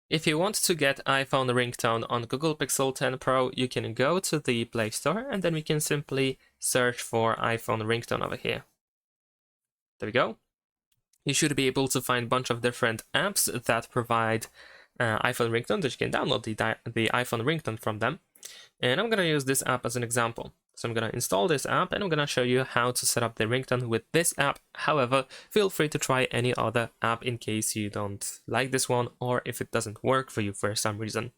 If you want to get iPhone ringtone on Google Pixel 10 Pro, you can go to the Play Store and then we can simply search for iPhone ringtone over here. There we go. You should be able to find a bunch of different apps that provide iPhone ringtone that you can download the iPhone ringtone from them. And I'm going to use this app as an example. So I'm going to install this app and I'm going to show you how to set up the ringtone with this app. However, feel free to try any other app in case you don't like this one or if it doesn't work for you for some reason.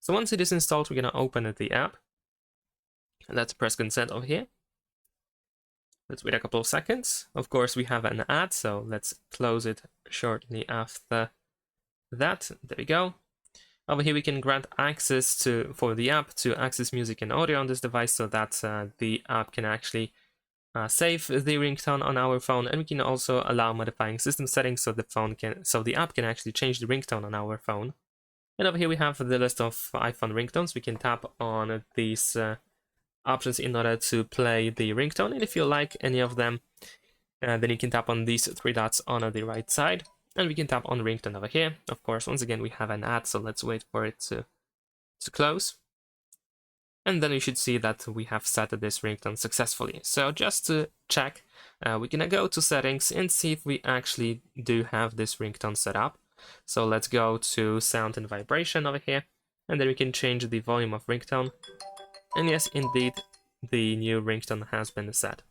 So once it is installed, we're going to open the app. Let's press consent over here. Let's wait a couple of seconds. Of course, we have an ad, so let's close it shortly after that. There we go. Over here, we can grant access for the app to access music and audio on this device so that the app can actually save the ringtone on our phone, and we can also allow modifying system settings so the app can actually change the ringtone on our phone. And over here, we have the list of iPhone ringtones. We can tap on these options in order to play the ringtone, and if you like any of them, then you can tap on these three dots on the right side. And we can tap on ringtone over here. Of course, once again, we have an ad, so let's wait for it to close. And then you should see that we have set this ringtone successfully. So just to check, we can go to settings and see if we actually do have this ringtone set up. So let's go to sound and vibration over here, and then we can change the volume of ringtone. And yes, indeed, the new ringtone has been set.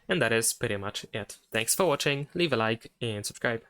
And that is pretty much it. Thanks for watching, leave a like and subscribe.